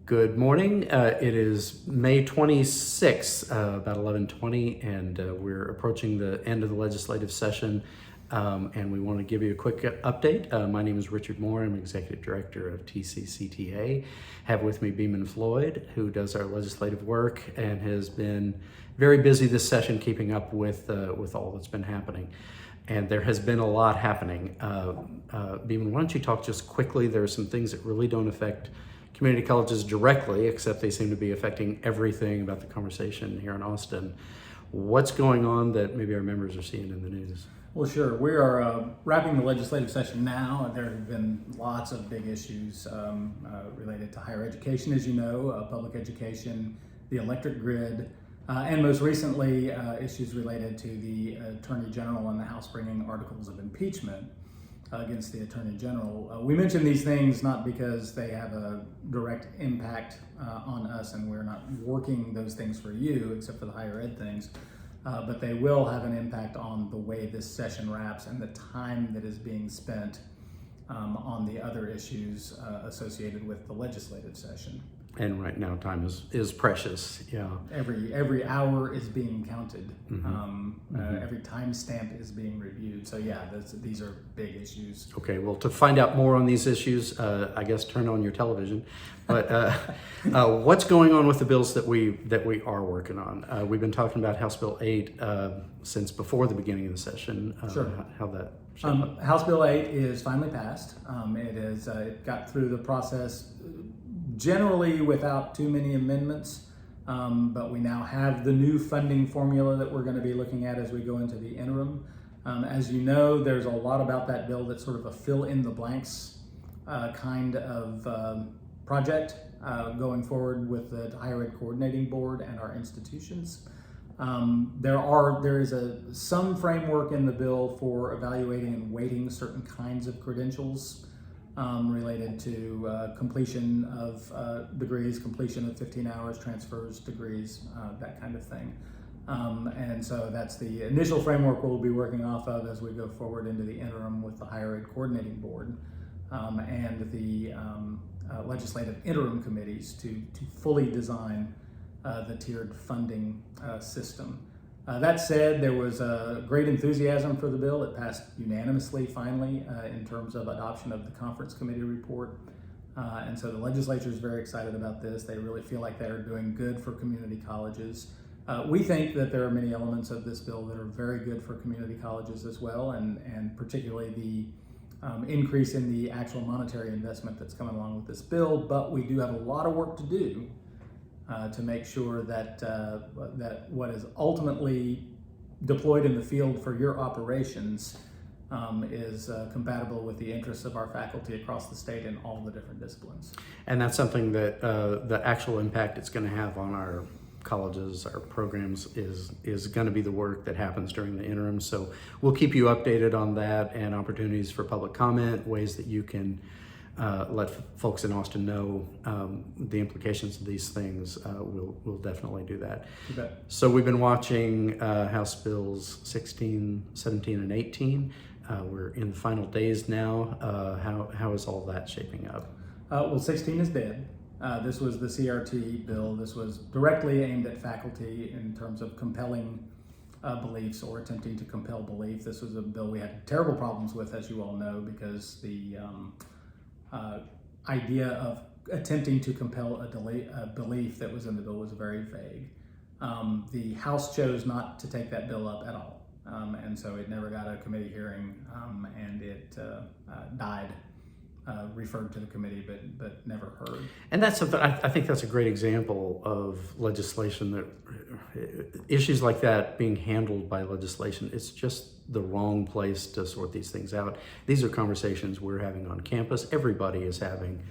Good morning. It is May 26th, about 11:20, and we're approaching the end of the legislative session, and we want to give you a quick update. My name is Richard Moore. I'm Executive Director of TCCTA. Have with me Beeman Floyd, who does our legislative work and has been very busy this session keeping up with all that's been happening. And there has been a lot happening. Beeman, why don't you talk just quickly? There are some things that really don't affect community colleges directly, except they seem to be affecting everything about the conversation here in Austin. What's going on that maybe our members are seeing in the news? Well, sure. We are wrapping the legislative session now. There have been lots of big issues related to higher education, as you know, public education, the electric grid, and most recently issues related to the Attorney General and the House bringing articles of impeachment against the Attorney General. We mention these things not because they have a direct impact on us and we're not working those things for you, except for the higher ed things, but they will have an impact on the way this session wraps and the time that is being spent on the other issues associated with the legislative session. And right now, time is precious. Yeah. Every hour is being counted. Every timestamp is being reviewed. So yeah, these are big issues. Okay. Well, to find out more on these issues, I guess turn on your television. But what's going on with the bills that we are working on? We've been talking about House Bill 8 since before the beginning of the session. Sure. How that. House Bill 8 is finally passed. It got through the process generally without too many amendments, but we now have the new funding formula that we're going to be looking at as we go into the interim. As you know, there's a lot about that bill that's sort of a fill in the blanks kind of project going forward with the Higher Ed Coordinating Board and our institutions. There is some framework in the bill for evaluating and weighting certain kinds of credentials related to completion of degrees, completion of 15 hours, transfers, degrees, that kind of thing. And so that's the initial framework we'll be working off of as we go forward into the interim with the Higher Ed Coordinating Board and the legislative interim committees to fully design the tiered funding system. That said, there was great enthusiasm for the bill. It passed unanimously, finally, in terms of adoption of the conference committee report. And so the legislature is very excited about this. They really feel like they're doing good for community colleges. We think that there are many elements of this bill that are very good for community colleges as well, and particularly the increase in the actual monetary investment that's coming along with this bill. But we do have a lot of work to do to make sure that that what is ultimately deployed in the field for your operations is compatible with the interests of our faculty across the state in all the different disciplines. And that's something that the actual impact it's going to have on our colleges, our programs, is going to be the work that happens during the interim. So we'll keep you updated on that and opportunities for public comment, ways that you can let folks in Austin know the implications of these things. We'll definitely do that. You bet. So we've been watching House Bills 16, 17, and 18. We're in the final days now. How is all that shaping up? Well, 16 is dead. This was the CRT bill. This was directly aimed at faculty in terms of compelling beliefs or attempting to compel belief. This was a bill we had terrible problems with, as you all know, because the idea of attempting to compel a belief that was in the bill was very vague. The House chose not to take that bill up at all, and so it never got a committee hearing, and it died, referred to the committee, but never heard. And that's something, I think that's a great example of legislation that issues like that being handled by legislation. It's just the wrong place to sort these things out. These are conversations we're having on campus. Everybody is having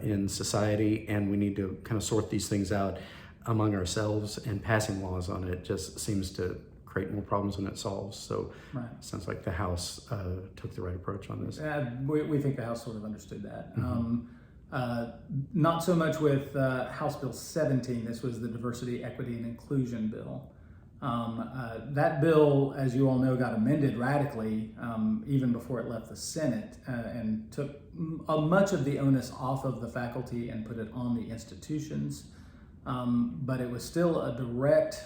in society, and we need to kind of sort these things out among ourselves, and passing laws on it just seems to create more problems than it solves. So Right. It sounds like the House took the right approach on this. We think the House sort of understood that. Not so much with House Bill 17. This was the Diversity, Equity, and Inclusion bill. That bill, as you all know, got amended radically even before it left the Senate and took much of the onus off of the faculty and put it on the institutions. But it was still a direct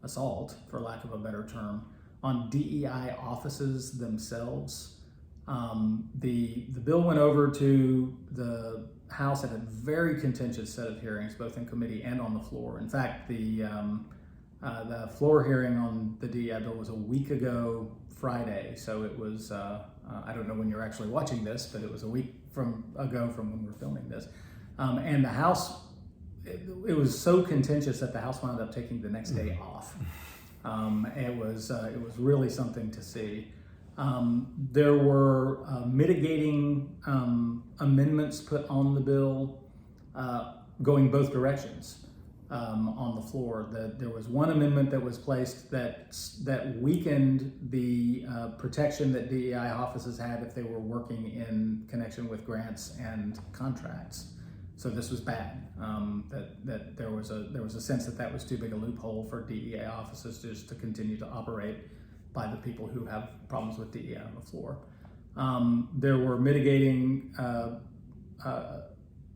assault, for lack of a better term, on DEI offices themselves. The bill went over to the House at a very contentious set of hearings, both in committee and on the floor. In fact, the floor hearing on the DEI bill was a week ago Friday, so it was, I don't know when you're actually watching this, but it was a week ago from when we're filming this. And the House, it was so contentious that the House wound up taking the next day off. It was really something to see. There were mitigating amendments put on the bill going both directions on the floor. There was one amendment that was placed that weakened the protection that DEI offices had if they were working in connection with grants and contracts. So this was bad. That there was a sense that was too big a loophole for DEI offices just to continue to operate by the people who have problems with DEI on the floor. There were mitigating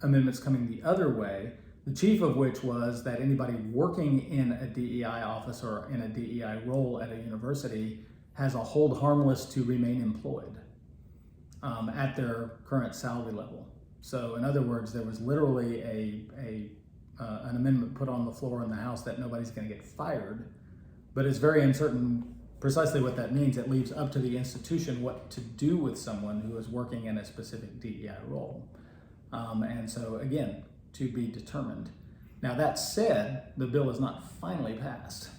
amendments coming the other way, the chief of which was that anybody working in a DEI office or in a DEI role at a university has a hold harmless to remain employed at their current salary level. So in other words, there was literally an amendment put on the floor in the House that nobody's going to get fired, but it's very uncertain precisely what that means. It leaves up to the institution what to do with someone who is working in a specific DEI role. And so again, to be determined. Now that said, the bill is not finally passed.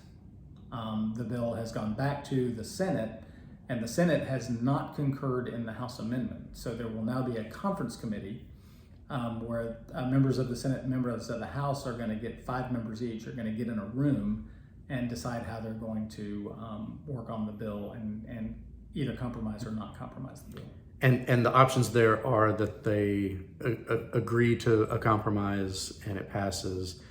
The bill has gone back to the Senate, and the Senate has not concurred in the House amendment. So there will now be a conference committee where members of the Senate and members of the House are going to get 5 members each, are going to get in a room and decide how they're going to work on the bill and either compromise or not compromise the bill. And the options there are that they agree to a compromise and it passes,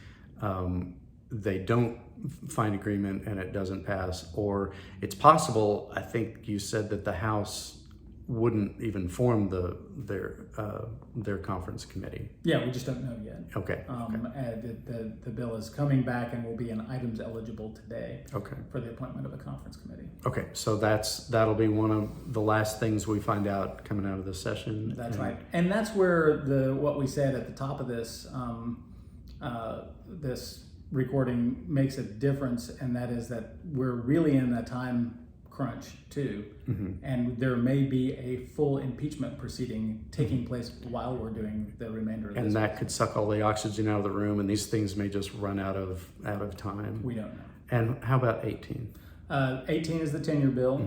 they don't find agreement and it doesn't pass, or it's possible, I think you said that the House wouldn't even form their conference committee. Yeah, we just don't know yet. Okay. The bill is coming back and will be in items eligible today. Okay. For the appointment of a conference committee. Okay, so that'll be one of the last things we find out coming out of this session. That's right, and that's where what we said at the top of this this recording makes a difference, and that is that we're really in a time crunch too, and there may be a full impeachment proceeding taking place while we're doing the remainder of this. And that could suck all the oxygen out of the room, and these things may just run out of time. We don't know. And how about 18? 18 is the tenure bill,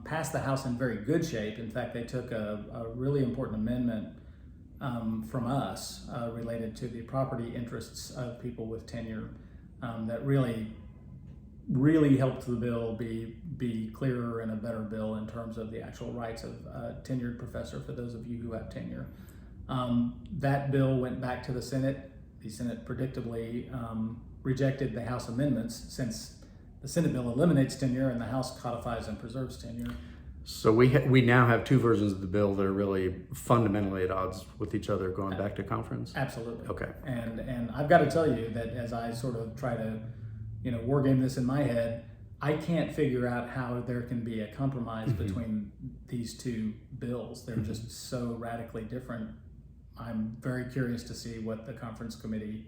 passed the House in very good shape. In fact, they took a really important amendment from us related to the property interests of people with tenure that really helped the bill be clearer and a better bill in terms of the actual rights of a tenured professor for those of you who have tenure. That bill went back to the Senate. The Senate predictably rejected the House amendments, since the Senate bill eliminates tenure and the House codifies and preserves tenure. So we now have 2 versions of the bill that are really fundamentally at odds with each other going back to conference? Absolutely. Okay. And I've got to tell you that as I sort of try to war game this in my head, I can't figure out how there can be a compromise between these 2 bills. They're just so radically different. I'm very curious to see what the conference committee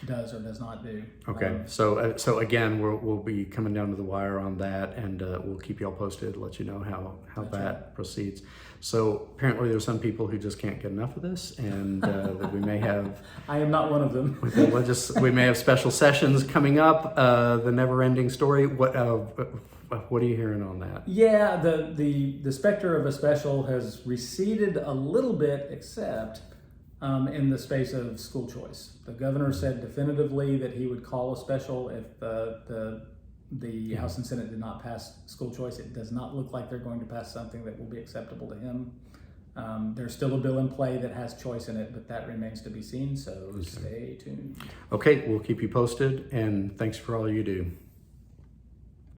does or does not do. Okay, so again, we'll be coming down to the wire on that, and we'll keep y'all posted, let you know how that proceeds. So apparently there's some people who just can't get enough of this, and that we may have... I am not one of them. we may have special sessions coming up, the never-ending story. What are you hearing on that? Yeah, the specter of a special has receded a little bit, except in the space of school choice. The governor said definitively that he would call a special if the House and Senate did not pass school choice. It does not look like they're going to pass something that will be acceptable to him. There's still a bill in play that has choice in it, but that remains to be seen, so stay tuned. Okay, we'll keep you posted, and thanks for all you do.